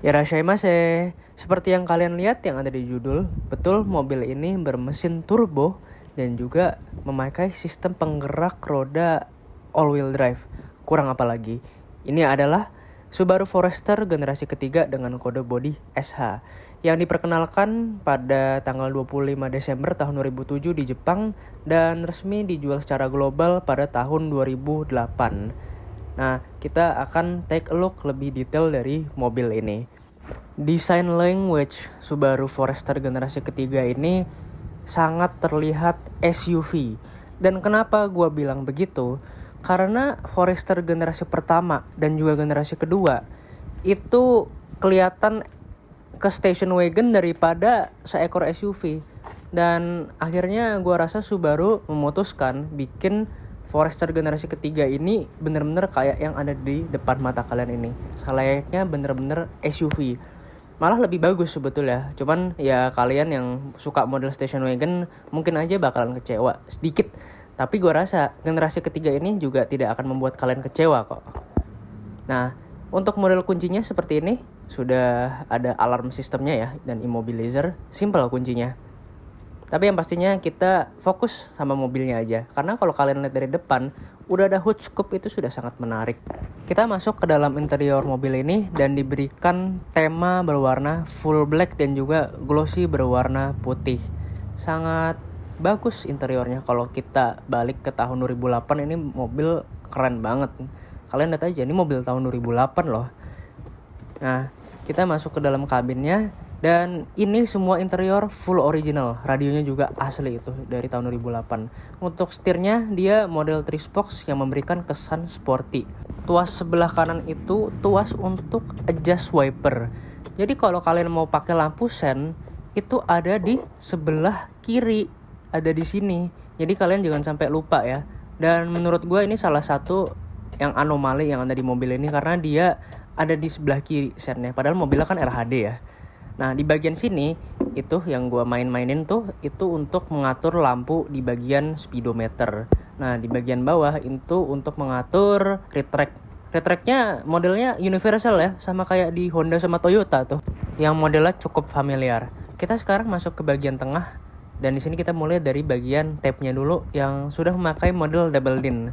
Irashaimase, seperti yang kalian lihat yang ada di judul, betul mobil ini bermesin turbo dan juga memakai sistem penggerak roda all-wheel drive. Kurang apa lagi? Ini adalah Subaru Forester generasi ketiga dengan kode bodi SH yang diperkenalkan pada tanggal 25 Desember tahun 2007 di Jepang dan resmi dijual secara global pada tahun 2008. Nah, kita akan take a look lebih detail dari mobil ini. Design language Subaru Forester generasi ketiga ini sangat terlihat SUV. Dan kenapa gue bilang begitu? Karena Forester generasi pertama dan juga generasi kedua itu kelihatan ke station wagon daripada seekor SUV. Dan akhirnya gue rasa Subaru memutuskan bikin Forester generasi ketiga ini bener-bener kayak yang ada di depan mata kalian ini. Selayaknya bener-bener SUV. Malah lebih bagus sebetulnya. Cuman ya kalian yang suka model station wagon mungkin aja bakalan kecewa sedikit. Tapi gue rasa generasi ketiga ini juga tidak akan membuat kalian kecewa kok. Nah, untuk model kuncinya seperti ini, sudah ada alarm sistemnya ya, dan immobilizer, simple kuncinya. Tapi yang pastinya kita fokus sama mobilnya aja, karena kalau kalian lihat dari depan, udah ada hood scoop, itu sudah sangat menarik. Kita masuk ke dalam interior mobil ini dan diberikan tema berwarna full black dan juga glossy berwarna putih. Sangat bagus interiornya. Kalau kita balik ke tahun 2008, ini mobil keren banget. Kalian lihat aja, ini mobil tahun 2008 loh. Nah, kita masuk ke dalam kabinnya dan ini semua interior full original. Radionya juga asli itu dari tahun 2008. Untuk setirnya dia model 3-spoke yang memberikan kesan sporty. Tuas sebelah kanan itu tuas untuk adjust wiper. Jadi kalau kalian mau pakai lampu sen itu ada di sebelah kiri, ada di sini. Jadi kalian jangan sampai lupa ya. Dan menurut gue ini salah satu yang anomali yang ada di mobil ini karena dia ada di sebelah kiri sennya. Padahal mobilnya kan RHD ya. Nah, di bagian sini itu yang gue mainin tuh itu untuk mengatur lampu di bagian speedometer. Nah, di bagian bawah itu untuk mengatur retract. Retractnya modelnya universal ya, sama kayak di Honda sama Toyota tuh, yang modelnya cukup familiar. Kita sekarang masuk ke bagian tengah dan di sini kita mulai dari bagian tape-nya dulu yang sudah memakai model double din.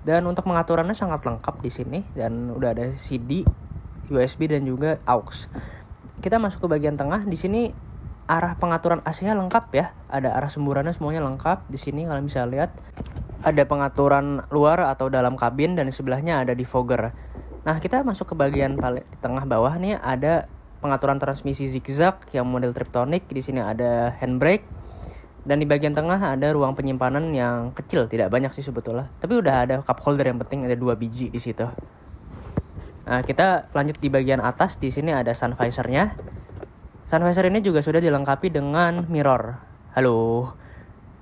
Dan untuk pengaturannya sangat lengkap di sini dan udah ada CD, USB dan juga aux. Kita masuk ke bagian tengah. Di sini arah pengaturan AC-nya lengkap ya. Ada arah semburannya semuanya lengkap. Di sini kalian bisa lihat ada pengaturan luar atau dalam kabin dan di sebelahnya ada defogger. Nah, kita masuk ke bagian paling tengah bawah nih ada pengaturan transmisi zigzag yang model Triptonic. Di sini ada handbrake. Dan di bagian tengah ada ruang penyimpanan yang kecil, tidak banyak sih sebetulnya. Tapi udah ada cup holder yang penting, ada 2 biji di situ. Nah, kita lanjut di bagian atas. Di sini ada sun visor-nya. Sun visor ini juga sudah dilengkapi dengan mirror. Halo.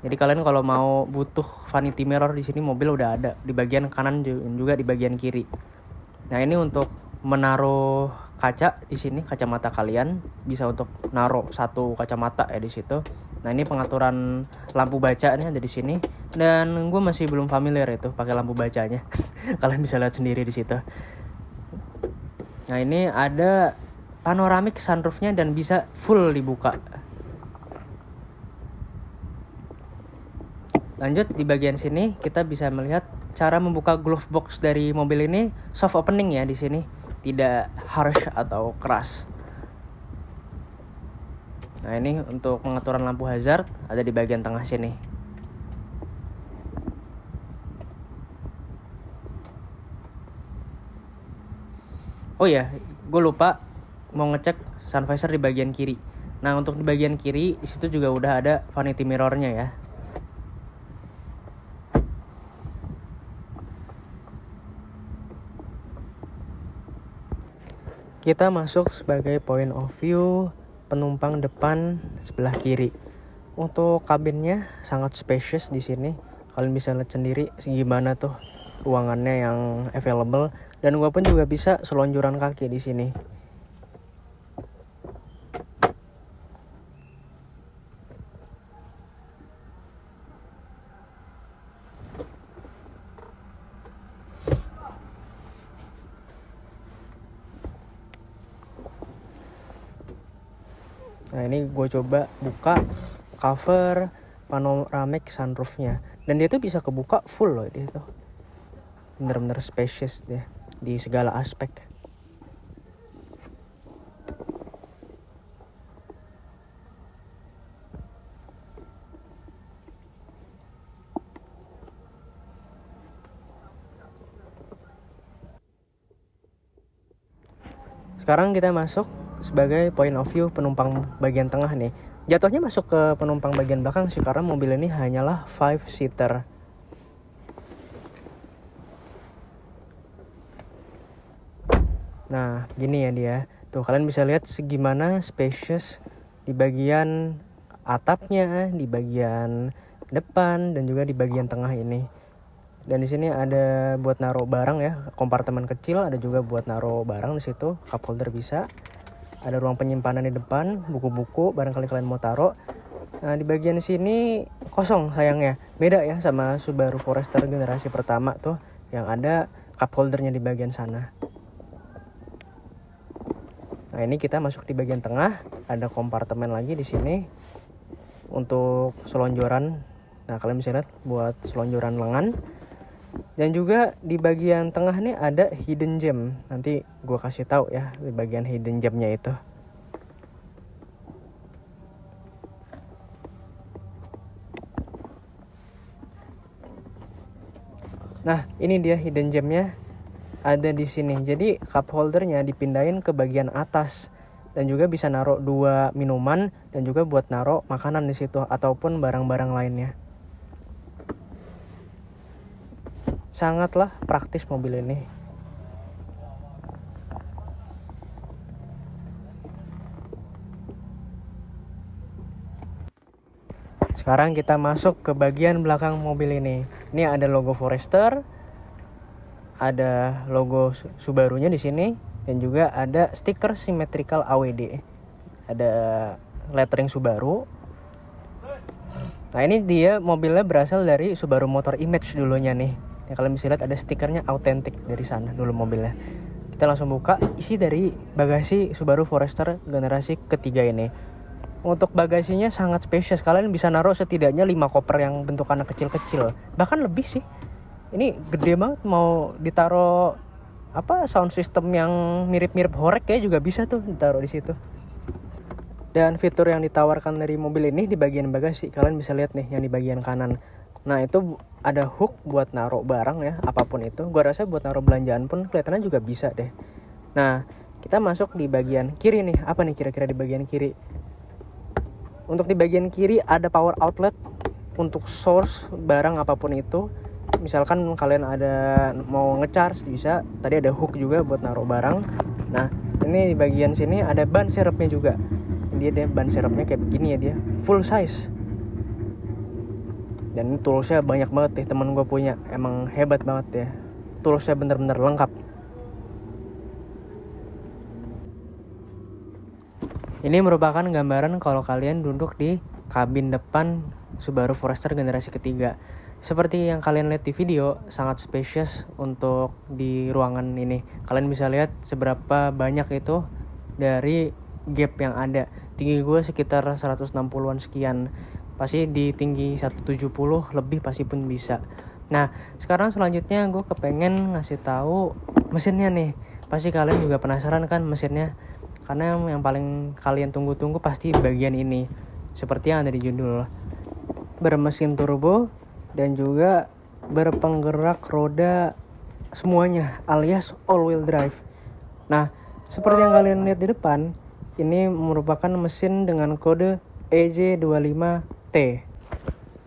Jadi kalian kalau mau butuh vanity mirror di sini mobil udah ada di bagian kanan dan juga di bagian kiri. Nah, ini untuk menaruh kaca di sini, kacamata kalian bisa untuk naruh satu kacamata ya di situ. Nah, ini pengaturan lampu baca nih ada di sini dan gue masih belum familiar itu pakai lampu bacanya. Kalian bisa lihat sendiri di situ. Nah, ini ada panoramic sunroofnya dan bisa full dibuka. Lanjut di bagian sini kita bisa melihat cara membuka glove box dari mobil ini soft opening ya di sini, tidak harsh atau keras. Nah, ini untuk pengaturan lampu hazard ada di bagian tengah sini. Oh ya, gue lupa mau ngecek sun visor di bagian kiri. Nah, untuk di bagian kiri di situ juga udah ada vanity mirror-nya ya. Kita masuk sebagai point of view penumpang depan sebelah kiri. Untuk kabinnya sangat spacious di sini. Kalian bisa lihat sendiri gimana tuh ruangannya yang available. Dan gue pun juga bisa selonjoran kaki di sini. Nah ini gue coba buka cover panoramic sunroofnya, dan dia tuh bisa kebuka full loh. Dia tuh bener-bener spacious deh di segala aspek. Sekarang kita masuk sebagai point of view penumpang bagian tengah nih. Jatuhnya masuk ke penumpang bagian belakang sih, karena mobil ini hanyalah 5-seater. Nah, gini ya dia. Tuh, kalian bisa lihat segimana spacious di bagian atapnya, di bagian depan, dan juga di bagian tengah ini. Dan di sini ada buat naruh barang ya, kompartemen kecil, ada juga buat naruh barang di situ, cup holder bisa. Ada ruang penyimpanan di depan, buku-buku barangkali kalian mau taruh. Nah, di bagian sini kosong sayangnya. Beda ya sama Subaru Forester generasi pertama tuh yang ada cup holdernya di bagian sana. Nah, ini kita masuk di bagian tengah, ada kompartemen lagi di sini untuk selonjoran. Nah, kalian bisa lihat buat selonjoran lengan. Dan juga di bagian tengah nih ada hidden gem. Nanti gue kasih tahu ya di bagian hidden gemnya itu. Nah, ini dia hidden gemnya ada di sini. Jadi cup holdernya dipindahin ke bagian atas, dan juga bisa naruh 2 minuman dan juga buat naruh makanan di situ ataupun barang-barang lainnya. Sangatlah praktis mobil ini. Sekarang kita masuk ke bagian belakang mobil ini. Ini ada logo Forester, ada logo Subarunya di sini, dan juga ada stiker symmetrical AWD. Ada lettering Subaru. Nah, ini dia mobilnya berasal dari Subaru Motor Image dulunya nih. Ya, kalian bisa lihat ada stikernya autentik dari sana dulu mobilnya. Kita langsung buka isi dari bagasi Subaru Forester generasi ketiga ini. Untuk bagasinya sangat spesies. Kalian bisa naruh setidaknya 5 koper yang bentukannya kecil-kecil. Bahkan lebih sih. Ini gede banget, mau ditaruh sound system yang mirip-mirip horek kayak juga bisa tuh ditaruh di situ. Dan fitur yang ditawarkan dari mobil ini di bagian bagasi, kalian bisa lihat nih yang di bagian kanan. Nah, itu ada hook buat naruh barang ya, apapun itu. Gua rasa buat naruh belanjaan pun kelihatannya juga bisa deh. Nah, kita masuk di bagian kiri nih. Apa nih kira-kira di bagian kiri? Untuk di bagian kiri ada power outlet untuk source barang apapun itu. Misalkan kalian ada mau ngecharge bisa. Tadi ada hook juga buat naruh barang. Nah, ini di bagian sini ada ban serepnya juga. Dia ban serepnya kayak begini ya, dia full size. Dan ini toolsnya banyak banget deh, temen gue punya, emang hebat banget ya. Toolsnya bener-bener lengkap. Ini merupakan gambaran kalau kalian duduk di kabin depan Subaru Forester generasi ketiga. Seperti yang kalian lihat di video, sangat spacious untuk di ruangan ini. Kalian bisa lihat seberapa banyak itu dari gap yang ada. Tinggi gue sekitar 160-an sekian. Pasti di tinggi 170 lebih pasti pun bisa. Nah, sekarang selanjutnya gue kepengen ngasih tahu mesinnya nih. Pasti kalian juga penasaran kan mesinnya. Karena yang paling kalian tunggu-tunggu pasti bagian ini. Seperti yang ada di judul. Bermesin turbo dan juga berpenggerak roda semuanya alias all-wheel drive. Nah, seperti yang kalian lihat di depan, ini merupakan mesin dengan kode EJ25T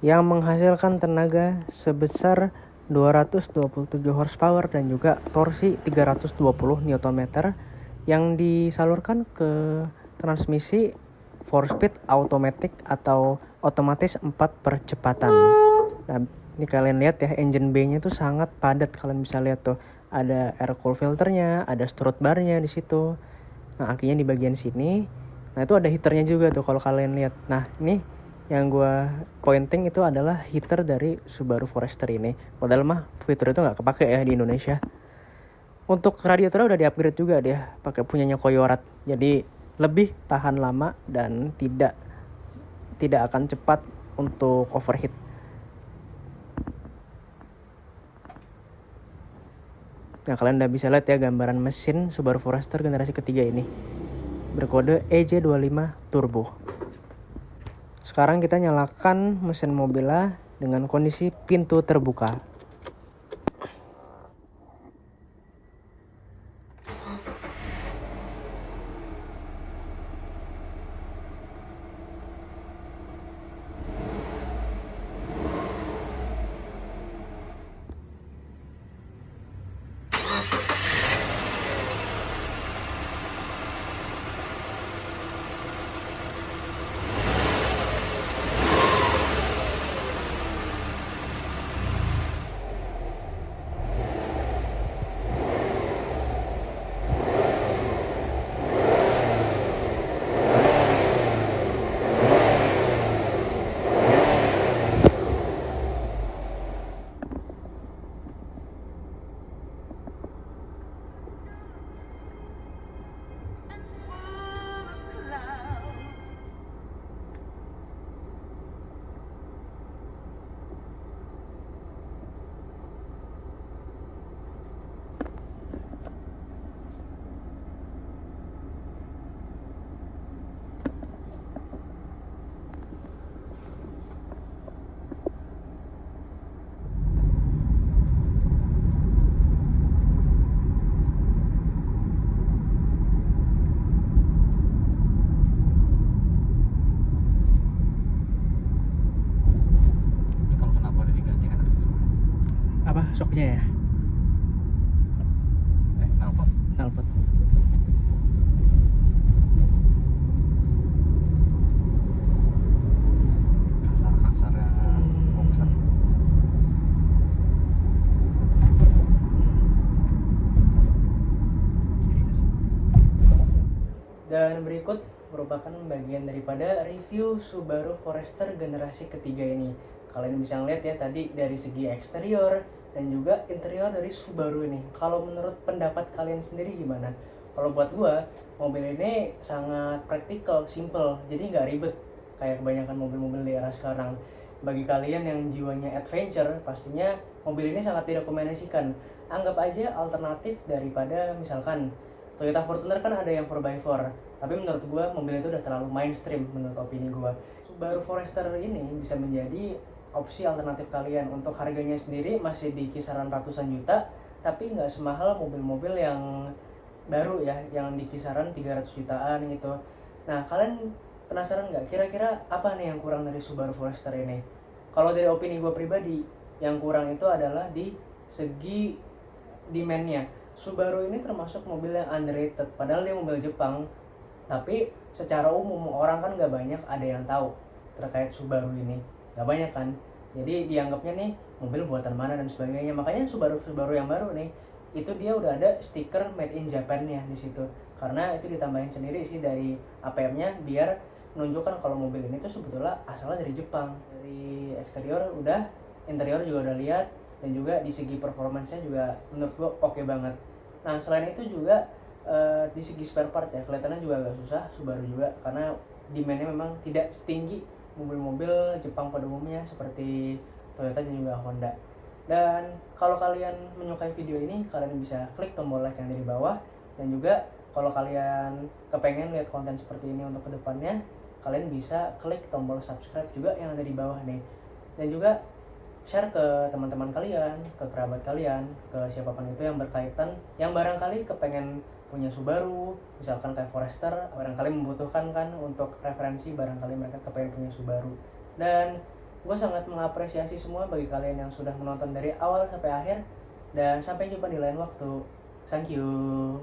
yang menghasilkan tenaga sebesar 227 horsepower dan juga torsi 320 Nm yang disalurkan ke transmisi 4-speed automatic atau otomatis 4 percepatan. Nah, ini kalian lihat ya, engine bay-nya tuh sangat padat. Kalian bisa lihat tuh, ada air cool filternya, ada strut bar-nya di situ. Nah, akinya di bagian sini. Nah, itu ada heaternya juga tuh kalau kalian lihat. Nah, ini yang gue pointing itu adalah heater dari Subaru Forester ini. Padahal mah fitur itu nggak kepake ya di Indonesia. Untuk radiatornya udah di-upgrade juga dia, pakai punyanya Koyorat. Jadi lebih tahan lama dan tidak akan cepat untuk overheat. Nah, kalian udah bisa lihat ya gambaran mesin Subaru Forester generasi ketiga ini berkode EJ25 Turbo. Sekarang kita nyalakan mesin mobilnya dengan kondisi pintu terbuka. Apa shocknya ya? Knalpot. Kasar ya, boxer. Dan berikut merupakan bagian daripada review Subaru Forester generasi ketiga ini. Kalian bisa ngeliat ya tadi dari segi eksterior dan juga interior dari Subaru ini. Kalau menurut pendapat kalian sendiri gimana? Kalau buat gua, mobil ini sangat praktikal, simple, jadi nggak ribet kayak kebanyakan mobil-mobil di era sekarang. Bagi kalian yang jiwanya adventure, pastinya mobil ini sangat direkomendasikan. Anggap aja alternatif daripada misalkan Toyota Fortuner kan ada yang 4x4, tapi menurut gue mobil itu udah terlalu mainstream menurut opini gue. Subaru Forester ini bisa menjadi opsi alternatif kalian. Untuk harganya sendiri masih di kisaran ratusan juta, tapi nggak semahal mobil-mobil yang baru ya, yang di kisaran 300 jutaan gitu. Nah, kalian penasaran nggak kira-kira apa nih yang kurang dari Subaru Forester ini? Kalau dari opini gue pribadi, yang kurang itu adalah di segi demand-nya. Subaru ini termasuk mobil yang underrated, padahal dia mobil Jepang, tapi secara umum orang kan nggak banyak ada yang tahu terkait Subaru ini, nggak banyak kan. Jadi dianggapnya nih mobil buatan mana dan sebagainya. Makanya Subaru yang baru nih itu dia udah ada stiker made in Japan-nya di situ, karena itu ditambahin sendiri sih dari APM-nya biar menunjukkan kalau mobil ini tuh sebetulnya asalnya dari Jepang. Dari eksterior udah, interior juga udah lihat, dan juga di segi performance-nya juga menurut gua oke banget. Nah, selain itu juga di segi spare part ya kelihatannya juga agak susah Subaru juga, karena demand-nya memang tidak setinggi mobil-mobil Jepang pada umumnya seperti Toyota dan juga Honda. Dan kalau kalian menyukai video ini, kalian bisa klik tombol like yang ada di bawah, dan juga kalau kalian kepengen lihat konten seperti ini untuk kedepannya, kalian bisa klik tombol subscribe juga yang ada di bawah nih. Dan juga share ke teman-teman kalian, ke kerabat kalian, ke siapapun itu yang berkaitan, yang barangkali kepengen punya Subaru, misalkan kayak Forester, barangkali membutuhkan kan untuk referensi, barangkali mereka kepengen punya Subaru. Dan gue sangat mengapresiasi semua bagi kalian yang sudah menonton dari awal sampai akhir, dan sampai jumpa di lain waktu. Thank you.